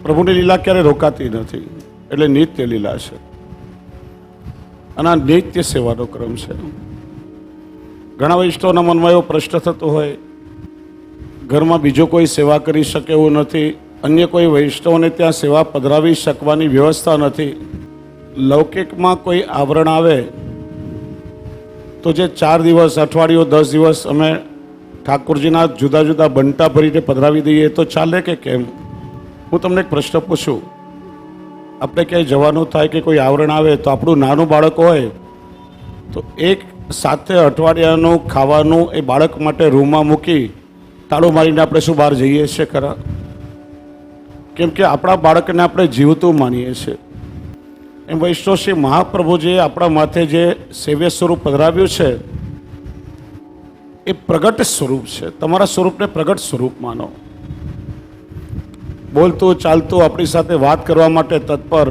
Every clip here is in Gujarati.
પ્રભુની લીલા ક્યારે રોકાતી નથી, એટલે નિત્ય લીલા છે અને આ નિત્ય સેવાનો ક્રમ છે. ઘણા વૈષ્ણવના મનમાં એવો પ્રશ્ન થતો હોય, ઘરમાં બીજો કોઈ સેવા કરી શકે એવું નથી, અન્ય કોઈ વૈષ્ણવને ત્યાં સેવા પધરાવી શકવાની વ્યવસ્થા નથી. લૌકિકમાં કોઈ આવરણ આવે તો જે 4 દિવસ, અઠવાડિયું, 10 દિવસ અમે ઠાકોરજીના જુદા જુદા બંટા ભરીને પધરાવી દઈએ તો ચાલે કે કેમ? હું તમને એક પ્રશ્ન પૂછું. આપણે ક્યાંય જવાનું થાય કે કોઈ આવરણ આવે તો આપણું નાનું બાળક હોય તો એક સાથે અઠવાડિયાનું ખાવાનું એ બાળક માટે રૂમમાં મૂકી તાળું મારીને આપણે શું બહાર જઈએ છીએ ખરા? કેમ કે આપણા બાળકને આપણે જીવતું માનીએ છીએ. એમ વૈષ્ણવ શ્રી મહાપ્રભુજીએ આપણા માથે જે સેવ્ય સ્વરૂપ પધરાવ્યું છે એ પ્રગટ સ્વરૂપ છે. તમારા સ્વરૂપને પ્રગટ સ્વરૂપ માનો. બોલતું ચાલતું આપણી સાથે વાત કરવા માટે તત્પર,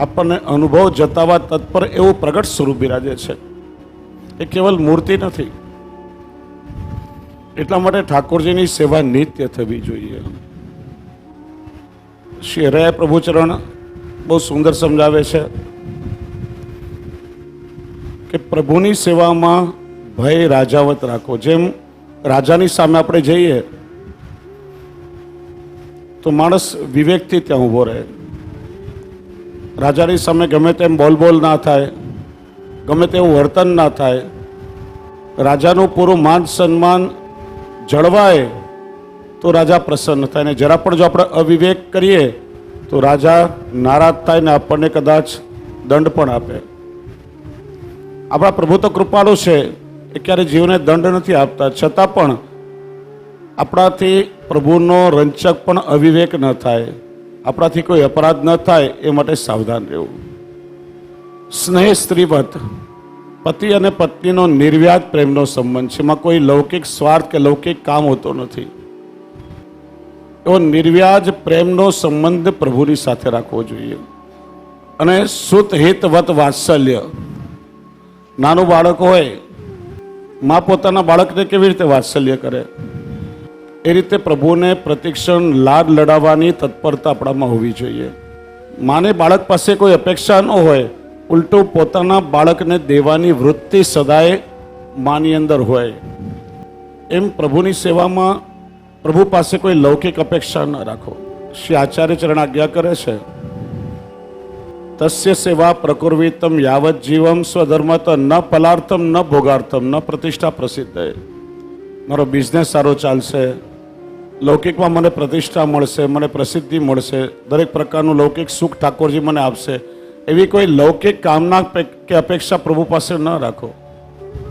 આપણને અનુભવ જતાવવા તત્પર એવું પ્રગટ સ્વરૂપ બિરાજે છે. એ કેવલ મૂર્તિ નથી. એટલા માટે ઠાકોરજીની સેવા નિત્ય થવી જોઈએ. શ્રી હરિરાય પ્રભુચરણ બહુ સુંદર સમજાવે છે કે પ્રભુની સેવામાં ભય રાજાવત રાખો. જેમ રાજાની સામે આપણે જઈએ તો માણસ વિવેકથી ત્યાં ઊભો રહે. રાજાની સામે ગમે તેમ બોલ ના થાય, ગમે તેવું વર્તન ના થાય, રાજાનું પૂરું માન સન્માન જળવાય તો રાજા પ્રસન્ન થાય. ને જરા પણ જો આપણે અવિવેક કરીએ તો રાજા નારાજ થાય ને આપણને કદાચ દંડ પણ આપે. આપણા પ્રભુ તો કૃપાળુ છે, એ ક્યારે જીવને દંડ નથી આપતા, છતાં પણ આપણાથી પ્રભુનો રંચક પણ અવિવેક ન થાય, આપણાથી કોઈ અપરાધ ન થાય એ માટે સાવધાન રહેવું. સ્નેહ સ્ત્રીવત, પતિ અને પત્નીનો નિર્વ્યાજ પ્રેમનો સંબંધ છે. એમાં કોઈ લૌકિક સ્વાર્થ કે લૌકિક કામ હોતો નથી. એવો નિર્વ્યાજ પ્રેમનો સંબંધ પ્રભુની સાથે રાખવો જોઈએ. અને સુત હિતવત વાત્સલ્ય. નાનું બાળક હોય, મા પોતાના બાળકને કેવી રીતે વાત્સલ્ય કરે એ રીતે પ્રભુને પ્રતિક્ષણ લાડ લડાવવાની તત્પરતા આપણામાં હોવી જોઈએ. માને બાળક પાસે કોઈ અપેક્ષા ન હોય, ઉલટું પોતાના બાળકને દેવાની વૃત્તિ સદાય માની અંદર હોય. એમ પ્રભુની સેવામાં પ્રભુ પાસે કોઈ લૌકિક અપેક્ષા ન રાખો. શ્રી આચાર્ય ચરણ આજ્ઞા કરે છે, તસ્ય સેવા પ્રકુર્વિતમ યાવત જીવમ સ્વધર્મત ન ફલાર્થમ ન ભોગાર્થમ ન પ્રતિષ્ઠા પ્રસિદ્ધ. મારો બિઝનેસ સારો ચાલશે, લૌકિકમાં મને પ્રતિષ્ઠા મળશે, મને પ્રસિદ્ધિ મળશે, દરેક પ્રકારનું લૌકિક સુખ ઠાકોરજી મને આપશે, એવી કોઈ લૌકિક કામના કે અપેક્ષા પ્રભુ પાસે ન રાખો.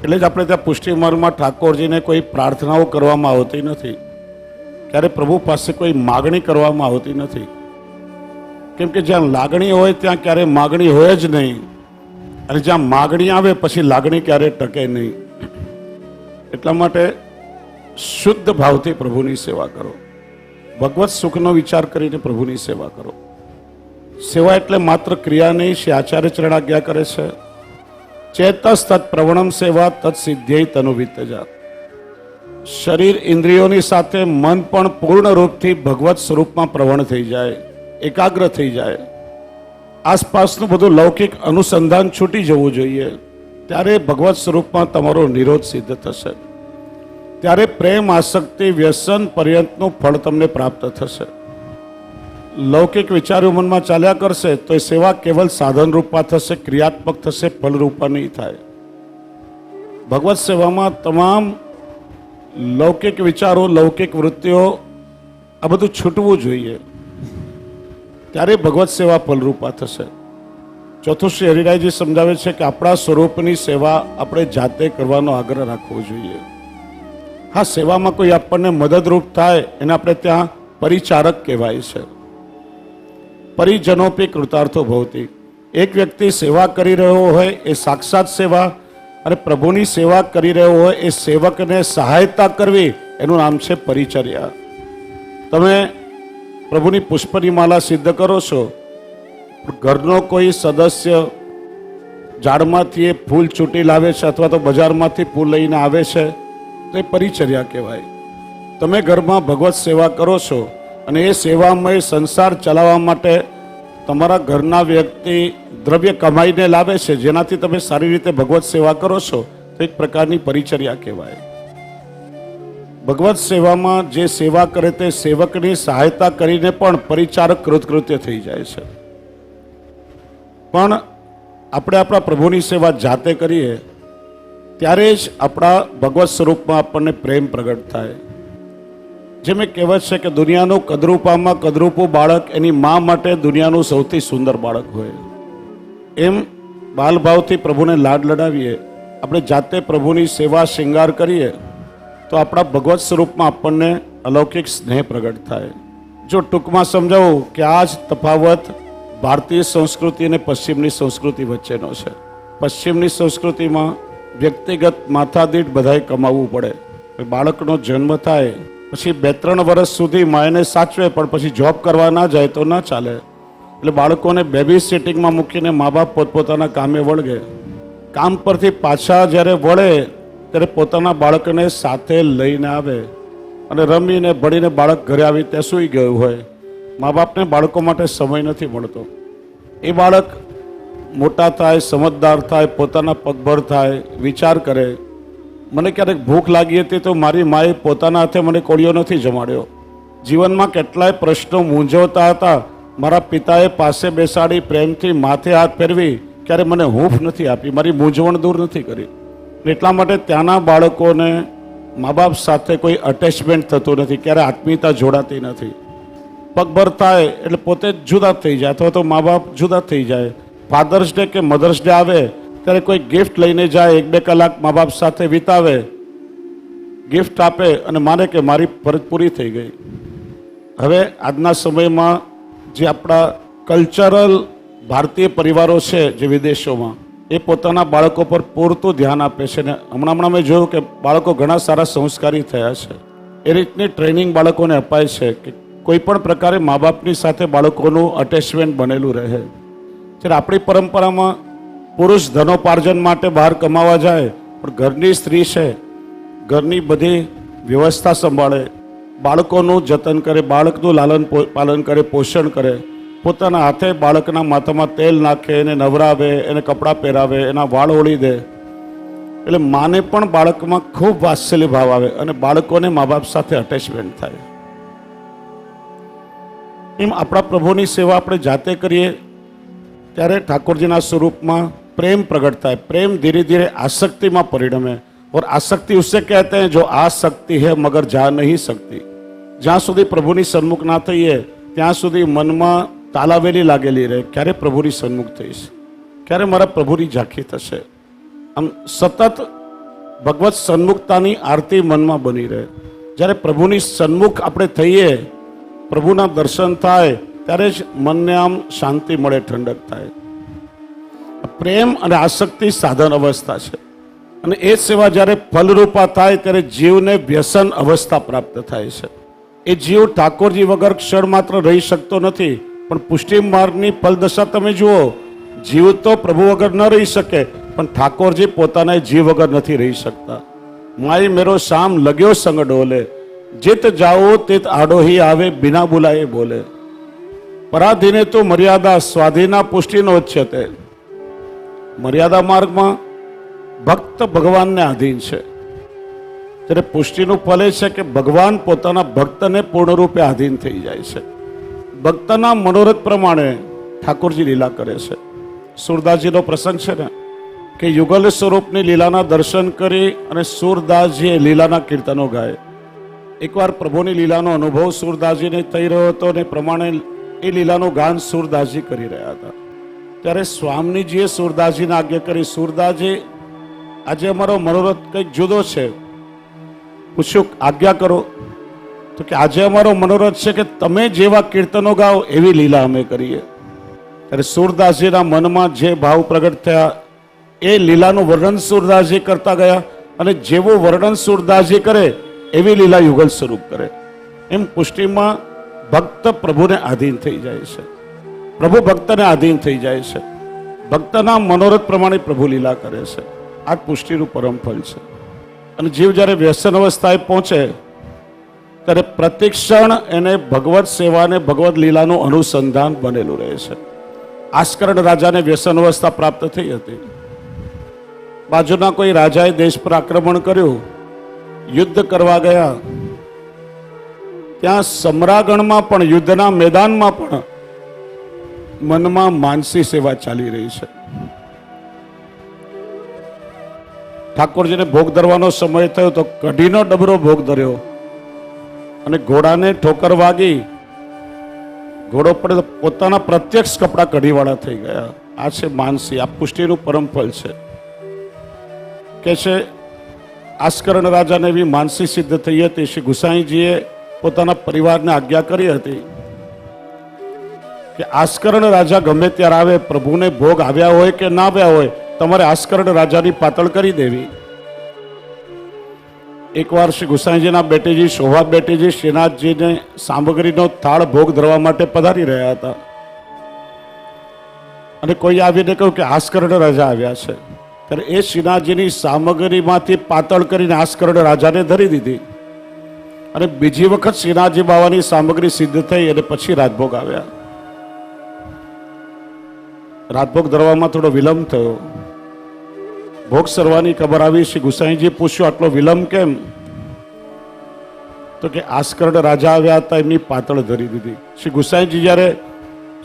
એટલે જ આપણે ત્યાં પુષ્ટિ માર્ગમાં ઠાકોરજીને કોઈ પ્રાર્થનાઓ કરવામાં આવતી નથી, ક્યારે પ્રભુ પાસે કોઈ માગણી કરવામાં આવતી નથી. કેમ કે જ્યાં લાગણી હોય ત્યાં ક્યારે માગણી હોય જ નહીં, અને જ્યાં માગણી આવે પછી લાગણી ક્યારે ટકે નહીં. એટલા માટે શુદ્ધ ભાવથી પ્રભુની સેવા કરો. ભગવત સુખનો વિચાર કરીને પ્રભુની સેવા કરો. સેવા એટલે માત્ર ક્રિયા નહીં. શ્રી આચાર્ય ચરણ આજ્ઞા કરે છે, ચેતસ તત્ પ્રવણમ સેવા તત્ સિદ્ધ્યય તનુ વિત્તજા. શરીર ઇન્દ્રિયોની સાથે મન પણ પૂર્ણ રૂપથી ભગવત સ્વરૂપમાં પ્રવણ થઈ જાય, એકાગ્ર થઈ જાય, આસપાસનું બધું લૌકિક અનુસંધાન છૂટી જવું જોઈએ. ત્યારે ભગવત સ્વરૂપમાં તમારો નિરોધ સિદ્ધ થશે. ત્યારે પ્રેમ, આસક્તિ, વ્યસન પર્યંતનું ફળ તમને પ્રાપ્ત થશે. લૌકિક વિચારો મનમાં ચાલ્યા કરશે તો એ સેવા કેવલ સાધન રૂપમાં થશે, ક્રિયાત્મક થશે, ફલરૂપા નહીં થાય. ભગવત સેવામાં તમામ લૌકિક વિચારો, લૌકિક વૃત્તિઓ આ બધું છૂટવું જોઈએ. ત્યારે ભગવત સેવા ફલરૂપા થશે. ચોથું શ્રી હરિરાયજી સમજાવે છે કે આપણા સ્વરૂપની સેવા આપણે જાતે કરવાનો આગ્રહ રાખવો જોઈએ. હા, સેવામાં કોઈ આપણને મદદરૂપ થાય એને આપણે ત્યાં પરિચારક કહેવાય છે. પરિજનોપી કૃતાર્થો ભવતી. એક વ્યક્તિ સેવા કરી રહ્યો હોય એ સાક્ષાત સેવા, અને પ્રભુની સેવા કરી રહ્યો હોય એ સેવકને સહાયતા કરવી, એનું નામ છે પરિચર્યા. તમે પ્રભુની પુષ્પની માલા સિદ્ધ કરો છો, ઘરનો કોઈ સદસ્ય ઝાડમાંથી એ ફૂલ ચૂંટી લાવે છે અથવા તો બજારમાંથી ફૂલ લઈને આવે છે, તો એ પરિચર્યા કહેવાય. તમે ઘરમાં ભગવત સેવા કરો છો અને એ સેવામય સંસાર ચલાવવા માટે તમારા ઘરના વ્યક્તિ દ્રવ્ય કમાઈને લાવે છે, જેનાથી તમે સારી રીતે ભગવત સેવા કરો છો, તો એક પ્રકારની પરિચર્યા કહેવાય. ભગવત સેવામાં જે સેવા કરે તે સેવકની સહાયતા કરીને પણ પરિચારક કૃતકૃત્ય થઈ જાય છે. પણ આપણે આપણા પ્રભુની સેવા જાતે કરીએ ત્યારે જ આપણા ભગવત સ્વરૂપમાં આપણને પ્રેમ પ્રગટ થાય. જે મેં કહેવત છે કે દુનિયાનું કદરૂપામાં કદરૂપું બાળક એની મા માટે દુનિયાનું સૌથી સુંદર બાળક હોય. એમ બાલભાવથી પ્રભુને લાડ લડાવીએ, આપણે જાતે પ્રભુની સેવા શૃંગાર કરીએ તો આપણા ભગવત સ્વરૂપમાં આપણને અલૌકિક સ્નેહ પ્રગટ થાય. જો ટૂંકમાં સમજાવું કે આ જ તફાવત ભારતીય સંસ્કૃતિ અને પશ્ચિમની સંસ્કૃતિ વચ્ચેનો છે. પશ્ચિમની સંસ્કૃતિમાં વ્યક્તિગત માથાદીઠ બધાએ કમાવવું પડે. બાળકનો જન્મ થાય પછી 2-3 વર્ષ સુધી માયને સાચવે, પણ પછી જોબ કરવા ના જાય તો ના ચાલે. એટલે બાળકોને બેબી સિટિંગમાં મૂકીને મા બાપ પોતપોતાના કામે વળગે. કામ પરથી પાછા જ્યારે વળે ત્યારે પોતાના બાળકને સાથે લઈને આવે અને રમીને ભણીને બાળક ઘરે આવી ત્યાં સૂઈ ગયું હોય. મા બાપને બાળકો માટે સમય નથી મળતો. એ બાળક મોટા થાય, સમજદાર થાય, પોતાના પગભર થાય, વિચાર કરે. મને ક્યારેક ભૂખ લાગી હતી તો મારી માએ પોતાના હાથે મને કોળિયો નથી જમાડ્યો. જીવનમાં કેટલાય પ્રશ્નો મૂંઝવતા હતા, મારા પિતાએ પાસે બેસાડી પ્રેમથી માથે હાથ ફેરવી ક્યારે મને હૂંફ નથી આપી, મારી મૂંઝવણ દૂર નથી કરી. એટલા માટે ત્યાંના બાળકોને મા બાપ સાથે કોઈ અટેચમેન્ટ થતું નથી, ક્યારે આત્મીયતા જોડાતી નથી. પગભર થાય એટલે પોતે જ જુદા થઈ જાય અથવા તો મા બાપ જુદા થઈ જાય. ફાધર્સ ડે કે મધર્સ ડે આવે ત્યારે કોઈ ગિફ્ટ લઈને જાય, 1-2 કલાક મા બાપ સાથે વિતાવે, ગિફ્ટ આપે અને માને કે મારી ફરજ પૂરી થઈ ગઈ. હવે આજના સમયમાં જે આપણા કલ્ચરલ ભારતીય પરિવારો છે જે વિદેશોમાં, એ પોતાના બાળકો પર પૂરતું ધ્યાન આપે છે. ને હમણાં મેં જોયું કે બાળકો ઘણા સારા સંસ્કારી થયા છે. એ રીતની ટ્રેનિંગ બાળકોને અપાય છે કે કોઈ પણ પ્રકારે મા બાપની સાથે બાળકોનું અટેચમેન્ટ બનેલું રહે. જ્યારે આપણી પરંપરામાં પુરુષ ધનોપાર્જન માટે બહાર કમાવા જાય, પણ ઘરની સ્ત્રી છે ઘરની બધી વ્યવસ્થા સંભાળે, બાળકોનું જતન કરે, બાળકનું લાલન પાલન કરે, પોષણ કરે, પોતાના હાથે બાળકના માથામાં તેલ નાખે, એને નવરાવે, એને કપડાં પહેરાવે, એના વાળ ઓળી દે. એટલે માને પણ બાળકમાં ખૂબ વાત્સલ્ય ભાવ આવે અને બાળકોને મા બાપ સાથે અટેચમેન્ટ થાય. એમ આપણા પ્રભુની સેવા આપણે જાતે કરીએ ત્યારે ઠાકોરજીના સ્વરૂપમાં प्रेम प्रकटता है. प्रेम धीरे धीरे आसक्ति में परिणमे और आसक्ति उससे कहते हैं जो आसक्ति है मगर जा नहीं सकती. ज्यां सुधी प्रभुनी सन्मुख ना थईए त्यां सुधी मन में तालावेली लागेली रहे, क्यारे प्रभुनी सन्मुख थईश, क्यारे मारा प्रभुनी झांकी थशे. आम सतत भगवत सन्मुखतानी आरती मन में बनी रहे. ज्यारे प्रभुनी सन्मुख आपणे थईए, प्रभुना दर्शन थाय त्यारे ज मनने आम शांति मळे, ठंडक थाय. प्रेम અને આસક્તિ સાધન અવસ્થા છે અને એ સેવા જ્યારે ફલરૂપા થાય ત્યારે જીવને વ્યસન અવસ્થા પ્રાપ્ત થાય છે. એ જીવ ઠાકોરજી વગર ક્ષણ માત્ર રહી શકતો નથી. પણ પુષ્ટિ માર્ગની ફલદશા તમે જુઓ, જીવ તો પ્રભુ વગર ન રહી શકે, પણ ઠાકોરજી પોતાના જીવ વગર નથી રહી શકતા. માઈ મેરો શામ લગ્યો સંગ ડોલે, જીત જાઓ તિત આડો હી આવે, બિના બુલાએ બોલે. પરાધીને તો મર્યાદા સ્વાધીના પુષ્ટિનો ઉચ્યતે. મર્યાદા માર્ગમાં ભક્ત ભગવાનને આધીન છે, ત્યારે પુષ્ટિનું ફલ એ છે કે ભગવાન પોતાના ભક્તને પૂર્ણ રૂપે આધીન થઈ જાય છે. ભક્તના મનોરથ પ્રમાણે ઠાકોરજી લીલા કરે છે. સુરદાસજીનો પ્રસંગ છે ને કે યુગલ સ્વરૂપની લીલાના દર્શન કરી અને સુરદાસજીએ લીલાના કીર્તનો ગાય. એકવાર પ્રભુની લીલાનો અનુભવ સુરદાસજીને થઈ રહ્યો હતો અને પ્રમાણે એ લીલાનું ગાન સુરદાસજી કરી રહ્યા હતા. ત્યારે સ્વામીજીએ સુરદાસજીને આજ્ઞા કરી, સુરદાસજી આજે અમારો મનોરથ કંઈક જુદો છે. પૂછ્યું આજ્ઞા કરો, તો કે આજે અમારો મનોરથ છે કે તમે જેવા કીર્તનો ગાઓ એવી લીલા અમે કરીએ. ત્યારે સુરદાસજીના મનમાં જે ભાવ પ્રગટ થયા એ લીલાનું વર્ણન સુરદાસજી કરતા ગયા અને જેવું વર્ણન સુરદાસજી કરે એવી લીલા યુગલ સ્વરૂપ કરે. એમ પુષ્ટિમાં ભક્ત પ્રભુને આધીન થઈ જાય છે, પ્રભુ ભક્તને આધીન થઈ જાય છે. ભક્તના મનોરથ પ્રમાણે પ્રભુ લીલા કરે છે. આ જ પુષ્ટિનું પરમ ફળ છે. અને જીવ જ્યારે વ્યસન અવસ્થાએ પહોંચે ત્યારે પ્રતિક્ષણ એને ભગવત સેવા અને ભગવત લીલાનું અનુસંધાન બનેલું રહે છે. આસ્કરણ રાજાને વ્યસન અવસ્થા પ્રાપ્ત થઈ હતી. બાજુના કોઈ રાજાએ દેશ પર આક્રમણ કર્યું, યુદ્ધ કરવા ગયા. ત્યાં સમ્રાગણમાં પણ, યુદ્ધના મેદાનમાં પણ મનમાં માનસી સેવા ચાલી રહી છે. ઠાકોરજીને ભોગ ધરવાનો સમય થયો તો કઢીનો ડબરો ભોગ ધર્યો અને ઘોડાને ઠોકર વાગી, ઘોડો પડે તો પોતાના પ્રત્યક્ષ કપડા કઢીવાળા થઈ ગયા. આ છે માનસી. આ પુષ્ટિનું પરમ ફળ છે. કે છે આસ્કરણ રાજાને એવી માનસી સિદ્ધ થઈ હતી. શ્રી ગુસાઈજીએ પોતાના પરિવારને આજ્ઞા કરી હતી કે આસ્કરણ રાજા ગમે ત્યારે આવે, પ્રભુને ભોગ આવ્યા હોય કે ના આવ્યા હોય, તમારે આસ્કરણ રાજાની પાતળ કરી દેવી. એકવાર શ્રી ગુસાઈજીના બેટીજી શોભા બેટીજી શ્રીનાથજીને સામગ્રીનો થાળ ભોગ ધરવા માટે પધારી રહ્યા હતા અને કોઈ આવીને કહ્યું કે આસ્કરણ રાજા આવ્યા છે. ત્યારે એ શ્રીનાથજીની સામગ્રીમાંથી પાતળ કરીને આસ્કરણ રાજાને ધરી દીધી અને બીજી વખત શ્રીનાથજી બાવાની સામગ્રી સિદ્ધ થઈ અને પછી રાજભોગ આવ્યા. રાજભોગ ધરવામાં થોડો વિલંબ થયો. ભોગ સરવાની ખબર આવી. શ્રી ગુસાઈજી પૂછ્યું, આટલો વિલંબ કેમ? તો કે આસ્કરણ રાજા આવ્યા હતા, એમની પાતળ ધરી દીધી. શ્રી ગુસાઈજી જ્યારે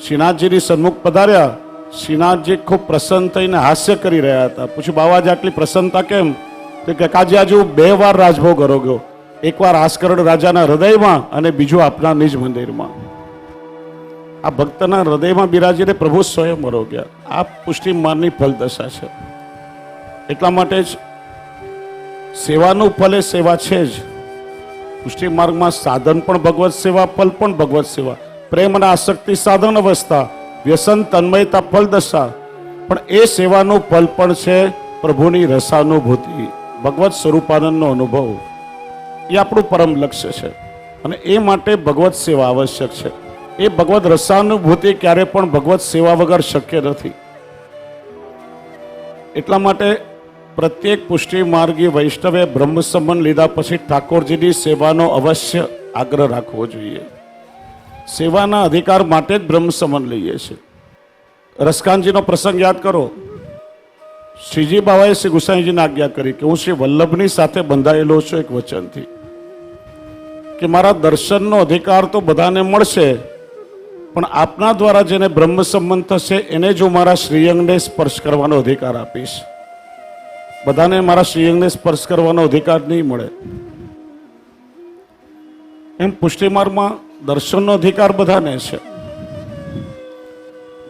શ્રીનાથજીની સન્મુખ પધાર્યા, શ્રીનાથજી ખૂબ પ્રસન્ન થઈને હાસ્ય કરી રહ્યા હતા. પૂછ્યું, બાવાજી આટલી પ્રસન્નતા કેમ? તો કે કાજી આજે હું 2 વાર રાજભોગ અરોગ્યો. એકવાર આસ્કરણ રાજાના હૃદયમાં અને બીજું આપના નિજ મંદિરમાં. આ ભક્તના હૃદયમાં બિરાજીને પ્રભુ સ્વયં અરોગ્યા. આ પુષ્ટિ માર્ગની ફલદશા છે. એટલા માટે જ સેવાનું ફલ એ સેવા છે જ. પુષ્ટિ માર્ગમાં સાધન પણ ભગવત સેવા, ફલ પણ ભગવત સેવા. પ્રેમ અને આસક્તિ સાધન અવસ્થા, વ્યસન તન્મયતા ફલ દશા. પણ એ સેવાનું ફલ પણ છે પ્રભુની રસાનુભૂતિ, ભગવત સ્વરૂપાનંદનો અનુભવ. એ આપણું પરમ લક્ષ્ય છે અને એ માટે ભગવત સેવા આવશ્યક છે. એ ભગવત રસાનુભૂતિ ક્યારે પણ ભગવત સેવા વગર શક્ય નથી. એટલા માટે પ્રત્યેક પુષ્ટિ માર્ગી વૈષ્ણવે બ્રહ્મ સંબંધ લીધા પછી ઠાકોરજીની સેવાનો અવશ્ય આગ્રહ રાખવો જોઈએ. સેવાના અધિકાર માટે જ બ્રહ્મ સંબંધ લઈએ છીએ. રસકાનજીનો પ્રસંગ યાદ કરો. શ્રીજી બાવાએ શ્રી ગુસાઈજીને આજ્ઞા કરી કે હું શ્રી વલ્લભની સાથે બંધાયેલો છું એક વચનથી કે મારા દર્શનનો અધિકાર તો બધાને મળશે, પણ આપના દ્વારા જેને બ્રહ્મ સંબંધ થશે એને જ હું મારા શ્રીઅંગને સ્પર્શ કરવાનો અધિકાર આપીશ. બધાને મારા શ્રીઅંગને સ્પર્શ કરવાનો અધિકાર નહીં મળે. એમ પુષ્ટિ માર્ગમાં દર્શનનો અધિકાર બધાને છે.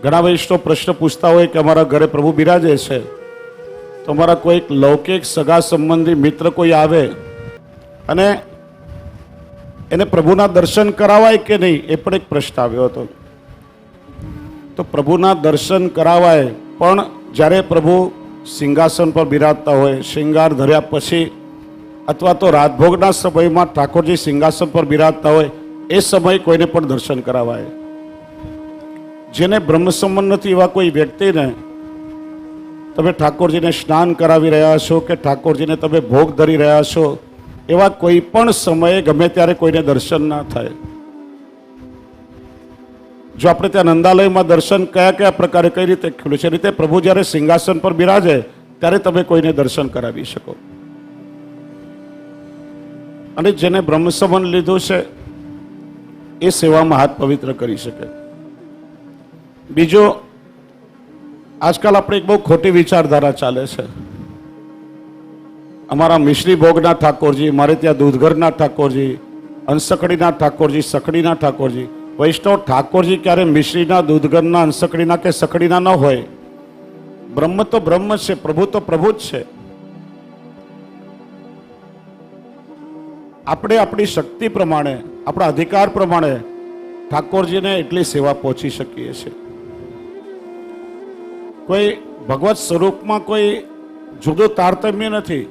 ઘણા વૈષ્ણવ પ્રશ્ન પૂછતા હોય કે અમારા ઘરે પ્રભુ બિરાજે છે, તો અમારા કોઈક લૌકિક સગા સંબંધી મિત્ર કોઈ આવે અને એને પ્રભુના દર્શન કરાવાય કે નહીં, એ પણ એક પ્રશ્ન આવ્યો હતો. તો પ્રભુના દર્શન કરાવાય, પણ જ્યારે પ્રભુ સિંહાસન પર બિરાજતા હોય, શૃંગાર ધર્યા પછી, અથવા તો રાજભોગના સમયમાં ઠાકોરજી સિંહાસન પર બિરાજતા હોય, એ સમયે કોઈને પણ દર્શન કરાવાય. જેને બ્રહ્મ સંબંધ નથી એવા કોઈ વ્યક્તિને તમે ઠાકોરજીને સ્નાન કરાવી રહ્યા છો કે ઠાકોરજીને તમે ભોગ ધરી રહ્યા છો, એવા કોઈ પણ સમયે ગમે ત્યારે કોઈને દર્શન ના થાય. જો આપણે ત્યાં નંદાલયમાં દર્શન કયા કયા પ્રકારે કઈ રીતે ખુલ્યું છે, રીતે પ્રભુ જ્યારે સિંહાસન પર બિરાજે ત્યારે તમે કોઈને દર્શન કરાવી શકો. અને જેને બ્રહ્મ સંબંધ લીધું છે એ સેવામાં હાથ પવિત્ર કરી શકે. બીજો, આજકાલ આપણે એક બહુ ખોટી વિચારધારા ચાલે છે. અમારા મિશ્રી ભોગના ઠાકોરજી, મારે ત્યાં દૂધઘરના ઠાકોરજી, અંસકડીના ઠાકોરજી, સખડીના ઠાકોરજી. વૈષ્ણવ ઠાકોરજી ક્યારે મિશ્રીના, દૂધઘરના, અંસકડીના કે સખડીના ન હોય. બ્રહ્મ તો બ્રહ્મ છે, પ્રભુ તો પ્રભુ જ છે. આપણે આપણી શક્તિ પ્રમાણે, આપણા અધિકાર પ્રમાણે ઠાકોરજીને એટલી સેવા પહોંચી શકીએ છીએ. કોઈ ભગવત સ્વરૂપમાં કોઈ જુદું તારતમ્ય નથી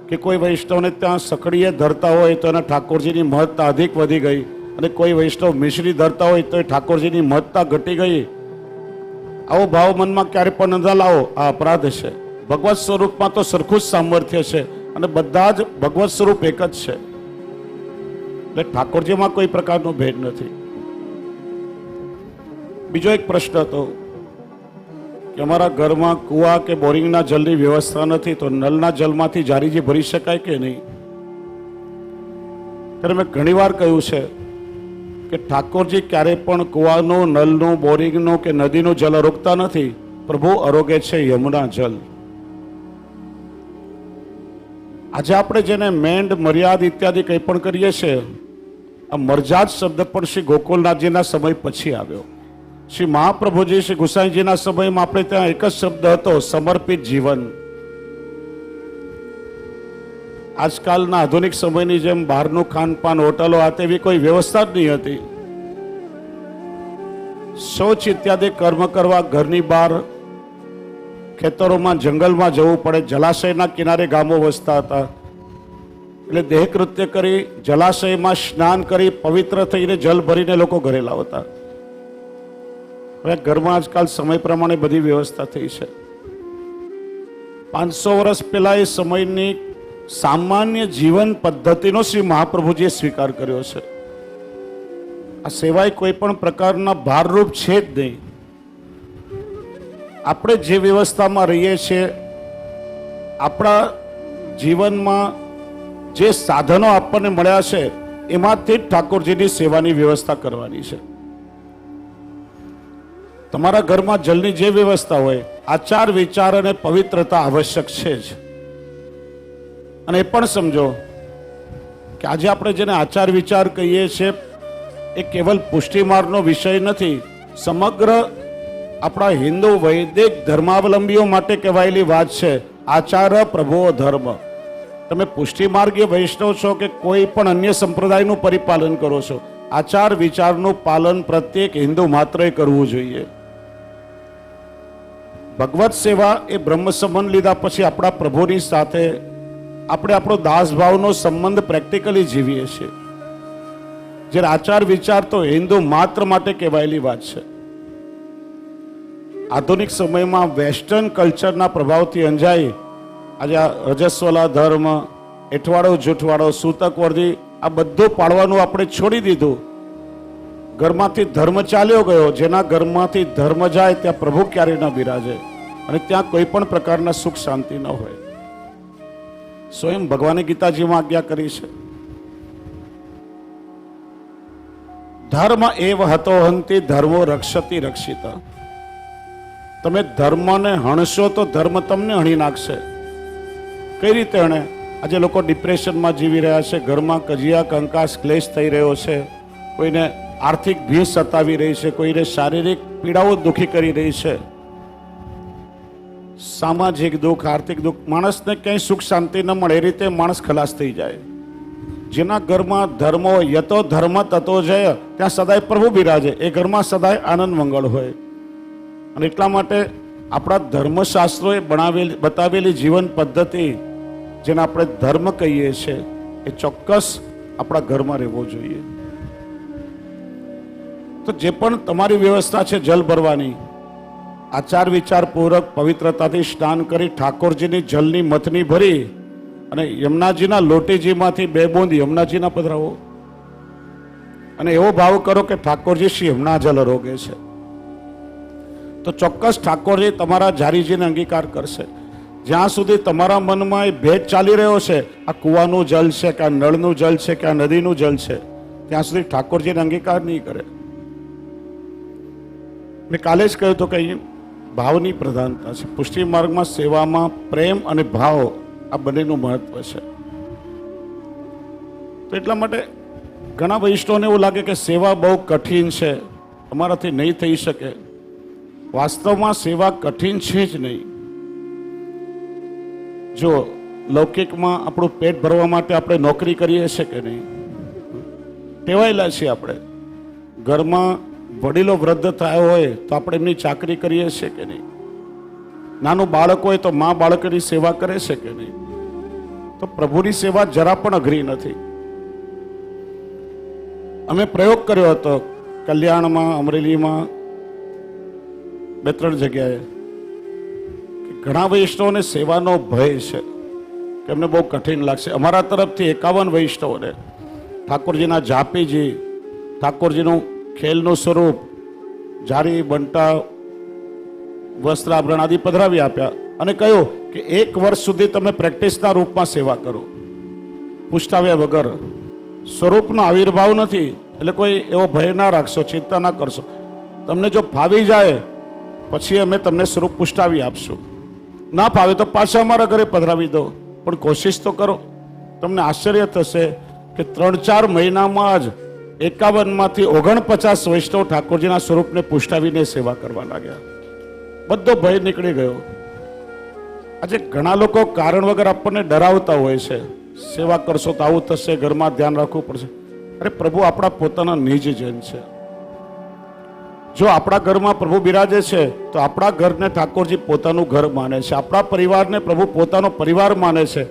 કે કોઈ વૈષ્ણવને ત્યાં સકડીએ ધરતા હોય તો એને ઠાકોરજીની મહત્તા અધિક વધી ગઈ, અને કોઈ વૈષ્ણવ મિશ્રી ધરતા હોય તો એ ઠાકોરજીની મહત્તા ઘટી ગઈ. આવો ભાવ મનમાં ક્યારે પણ ન લાવો, આ અપરાધ છે. ભગવત સ્વરૂપમાં તો સરખું જ સામર્થ્ય છે અને બધા જ ભગવત સ્વરૂપ એક જ છે. એટલે ઠાકોરજીમાં કોઈ પ્રકારનો ભેદ નથી. બીજો એક પ્રશ્ન હતો કે અમારા ઘરમાં કુવા કે બોરિંગના જલની વ્યવસ્થા નથી, તો નલના જલમાંથી જારીજી ભરી શકાય કે નહીં? ત્યારે મેં ઘણીવાર કહ્યું છે કે ઠાકોરજી ક્યારેય પણ કુવાનું, નલનું, બોરિંગનું કે નદીનું જલ અરોગતા નથી. પ્રભુ અરોગે છે યમુના જલ. આજે આપણે જેને મેંડ, મર્યાદ ઇત્યાદિ કંઈ પણ કરીએ છીએ, આ મરજાદ શબ્દ પણ શ્રી ગોકુલનાથજીના સમય પછી આવ્યો. શ્રી મહાપ્રભુજી, શ્રી ગુસાઈજીના સમયમાં આપણે ત્યાં એક જ શબ્દ હતો, સમર્પિત જીવન. આજકાલના આધુનિક સમયની જેમ બહારનું ખાનપાન, હોટલો આ તેવી કોઈ વ્યવસ્થા જ નહીં હતી. શૌચ ઇત્યાદિ કર્મ કરવા ઘરની બહાર, ખેતરોમાં, જંગલમાં જવું પડે. જલાશયના કિનારે ગામો વસતા હતા, એટલે દેહકૃત્ય કરી જલાશયમાં સ્નાન કરી પવિત્ર થઈને જલ ભરીને લોકો ઘરે લાવતા. હવે ઘરમાં આજકાલ સમય પ્રમાણે બધી વ્યવસ્થા થઈ છે. 500 વર્ષ પહેલા એ સમયની સામાન્ય જીવન પદ્ધતિનો શ્રી મહાપ્રભુજીએ સ્વીકાર કર્યો છે. આ સેવાય કોઈ પણ પ્રકારના ભારરૂપ છે જ નહીં. આપણે જે વ્યવસ્થામાં રહીએ છીએ, આપણા જીવનમાં જે સાધનો આપણને મળ્યા છે એમાંથી જ ઠાકોરજીની સેવાની વ્યવસ્થા કરવાની છે. તમારા ઘરમાં જલની જે વ્યવસ્થા હોય, આચાર, વિચાર અને પવિત્રતા આવશ્યક છે જ. અને એ પણ સમજો કે આજે આપણે જેને આચાર વિચાર કહીએ છીએ એ કેવલ પુષ્ટિમાર્ગનો વિષય નથી. સમગ્ર આપણા હિન્દુ વૈદિક ધર્માવલંબીઓ માટે કહેવાયેલી વાત છે. આચાર પ્રભો ધર્મ. તમે પુષ્ટિમાર્ગીય વૈષ્ણવ છો કે કોઈ પણ અન્ય સંપ્રદાયનું પરિપાલન કરો છો, આચાર વિચારનું પાલન પ્રત્યેક હિન્દુ માત્રએ કરવું જોઈએ. ભગવત સેવા એ બ્રહ્મ સંબંધ લીધા પછી આપણા પ્રભુની સાથે આપણે આપણો દાસભાવનો સંબંધ પ્રેક્ટિકલી જીવીએ છીએ. જ્યારે આચાર વિચાર તો હિન્દુ માત્ર માટે કહેવાયેલી વાત છે. આધુનિક સમયમાં વેસ્ટર્ન કલ્ચરના પ્રભાવથી અંજાઈ આજે આ રજસ્વલા ધર્મ, એઠવાડો જૂઠવાડો, સૂતક વર્દી આ બધું પાળવાનું આપણે છોડી દીધું. ઘરમાંથી ધર્મ ચાલ્યો ગયો. જેના ઘરમાંથી ધર્મ જાય ત્યાં પ્રભુ ક્યારેય ન બિરાજે અને ત્યાં કોઈ પણ પ્રકારના સુખ શાંતિ ન હોય. સ્વયં ભગવાને ગીતાજીમાં આજ્ઞા કરી છે, ધર્મ એવ હતો હંતિ ધર્મો રક્ષતી રક્ષિતા. તમે ધર્મને હણશો તો ધર્મ તમને હણી નાખશે. કઈ રીતે હણે? આજે લોકો ડિપ્રેશનમાં જીવી રહ્યા છે, ઘરમાં કજિયા, કંકાસ, ક્લેશ થઈ રહ્યો છે, કોઈને આર્થિક ભીષ સતાવી રહી છે, કોઈને શારીરિક પીડાઓ દુઃખી કરી રહી છે, સામાજિક દુઃખ, આર્થિક દુઃખ. માણસને ક્યાંય સુખ શાંતિ ન મળે એ રીતે માણસ ખલાસ થઈ જાય. જેના ઘરમાં ધર્મ હોય, યતો ધર્મ તતો જય, ત્યાં સદાય પ્રભુ બિરાજે. એ ઘરમાં સદાય આનંદ મંગળ હોય. અને એટલા માટે આપણા ધર્મશાસ્ત્રોએ બતાવેલી જીવન પદ્ધતિ, જેને આપણે ધર્મ કહીએ છીએ, એ ચોક્કસ આપણા ઘરમાં રહેવો જોઈએ. તો જે પણ તમારી વ્યવસ્થા છે જલ ભરવાની, આચાર વિચાર પૂર્વક પવિત્રતાથી સ્નાન કરી ઠાકોરજીની જલની મથની ભરી અને યમુનાજીના લોટીજીમાંથી 2 બૂંદ યમુનાજીના પધરાવો અને એવો ભાવ કરો કે ઠાકોરજી શ્રી યમુના જલ અરોગે છે. તો ચોક્કસ ઠાકોરજી તમારા જારીજીને અંગીકાર કરશે. જ્યાં સુધી તમારા મનમાં એ ભેદ ચાલી રહ્યો છે, આ કુવાનું જલ છે કે આ નળનું જલ છે કે આ નદીનું જલ છે, ત્યાં સુધી ઠાકોરજીને અંગીકાર નહીં કરે. મેં કાલે જ કહ્યું હતું કે અહીં ભાવની પ્રધાનતા છે. પુષ્ટિ માર્ગમાં સેવામાં પ્રેમ અને ભાવ આ બંનેનું મહત્વ છે. તો એટલા માટે ઘણા વૈષ્ણવને એવું લાગે કે સેવા બહુ કઠિન છે, અમારાથી નહીં થઈ શકે. વાસ્તવમાં સેવા કઠિન છે જ નહીં. જો લૌકિકમાં આપણું પેટ ભરવા માટે આપણે નોકરી કરીએ છીએ કે નહીં? ટેવાયેલા છીએ આપણે. ઘરમાં વડીલો વૃદ્ધ થયા હોય તો આપણે એમની ચાકરી કરીએ છીએ કે નહીં? નાનું બાળક હોય તો મા બાળકની સેવા કરે છે કે નહીં? તો પ્રભુની સેવા જરા પણ અઘરી નથી. અમે પ્રયોગ કર્યો હતો કલ્યાણમાં, અમરેલીમાં 2-3 જગ્યાએ કે ઘણા વૈષ્ણવોને સેવાનો ભય છે કે એમને બહુ કઠિન લાગશે. અમારા તરફથી 51 વૈષ્ણવોને ઠાકોરજીના જાપીજી, ઠાકોરજીનું ખેલનું સ્વરૂપ, જારી બંટા વસ્ત્ર આભરણ આદિ પધરાવી આપ્યા અને કહ્યું કે 1 વર્ષ સુધી તમે પ્રેક્ટિસના રૂપમાં સેવા કરો, પુષ્ટાવ્યા વગર. સ્વરૂપનો આવિર્ભાવ નથી એટલે કોઈ એવો ભય ના રાખશો, ચિંતા ના કરશો. તમને જો ફાવી જાય પછી અમે તમને સ્વરૂપ પુષ્ટાવી આપશું, ના ફાવે તો પાછા અમારા ઘરે પધરાવી દો, પણ કોશિશ તો કરો. તમને આશ્ચર્ય થશે કે 3-4 મહિનામાં જ 51માંથી 49 વૈષ્ણવ ઠાકોરજીના સ્વરૂપને પુષ્ટાવીને સેવા કરવા લાગ્યા. બધો ભય નીકળી ગયો. આજે ઘણા લોકો કારણ વગર આપણને ડરાવતા હોય છે, સેવા કરશો તો આવું થશે, ઘરમાં ધ્યાન રાખવું પડશે. અરે પ્રભુ આપણા પોતાના નિજ જન છે. જો આપણા ઘરમાં પ્રભુ બિરાજે છે તો આપણા ઘરને ઠાકોરજી પોતાનું ઘર માને છે, આપણા પરિવારને પ્રભુ પોતાનો પરિવાર માને છે.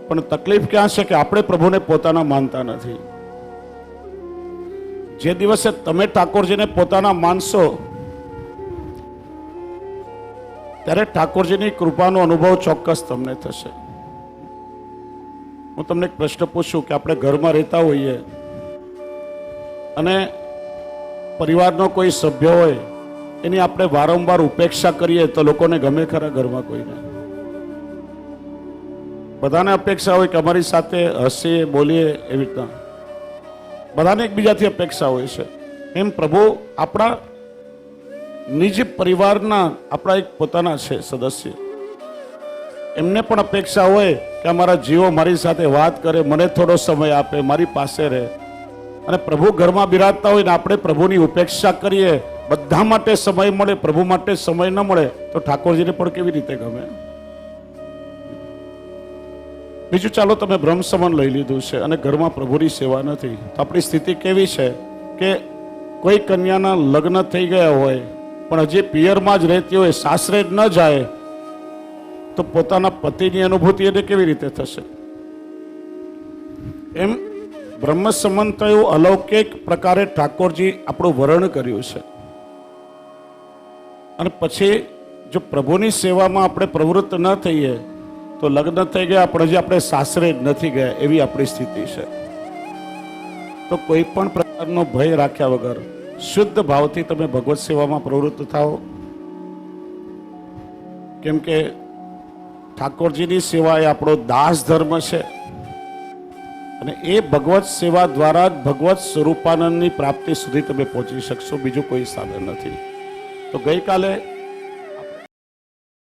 પણ તકલીફ ક્યાં છે કે આપણે પ્રભુને પોતાના માનતા નથી. જે દિવસે તમે ઠાકોરજીને પોતાના માનશો ત્યારે ઠાકોરજીની કૃપાનો અનુભવ ચોક્કસ તમને થશે. હું તમને એક પ્રશ્ન પૂછું કે આપણે ઘરમાં રહેતા હોઈએ અને પરિવારનો કોઈ સભ્ય હોય એની આપણે વારંવાર ઉપેક્ષા કરીએ તો લોકોને ગમે ખરા? ઘરમાં કોઈને બધાને અપેક્ષા હોય કે અમારી સાથે હસીએ બોલીએ, એવી રીતના બધાને એકબીજાથી અપેક્ષા હોય છે. એમ પ્રભુ આપણા નિજ પરિવારના આપણા એક પોતાના છે સદસ્ય, એમને પણ અપેક્ષા હોય કે અમારા જીવો મારી સાથે વાત કરે, મને થોડો સમય આપે, મારી પાસે રહે. અને પ્રભુ ઘરમાં બિરાજતા હોય ને આપણે પ્રભુની ઉપેક્ષા કરીએ, બધા માટે સમય મળે, પ્રભુ માટે સમય ન મળે તો ઠાકોરજીને પણ કેવી રીતે ગમે? બીજું, ચાલો તમે બ્રહ્મ સમન લઈ લીધું છે અને ઘરમાં પ્રભુની સેવા નથી, તો આપણી સ્થિતિ કેવી છે કે કોઈ કન્યાના લગ્ન થઈ ગયા હોય પણ હજી પિયરમાં જ રહેતી હોય, સાસરે જ ન જાય તો પોતાના પતિની અનુભૂતિ એને કેવી રીતે થશે? એમ બ્રહ્મ સંબંધ થયું, અલૌકિક પ્રકારે ઠાકોરજી આપણું વર્ણન કર્યું છે. અને પછી જો પ્રભુની સેવામાં આપણે પ્રવૃત્ત ન થઈએ તો લગ્ન થઈ ગયા પણ હજી આપણે સાસરે જ નથી ગયા, એવી આપણી સ્થિતિ છે. તો કોઈ પણ પ્રકારનો ભય રાખ્યા વગર શુદ્ધ ભાવથી તમે ભગવત સેવામાં પ્રવૃત્ત થાઓ. કેમ કે ઠાકોરજીની સેવા એ આપણો દાસ ધર્મ છે અને એ ભગવત સેવા દ્વારા જ ભગવત સ્વરૂપાનંદની પ્રાપ્તિ સુધી તમે પહોંચી શકશો, બીજું કોઈ સાધન નથી. તો ગઈકાલે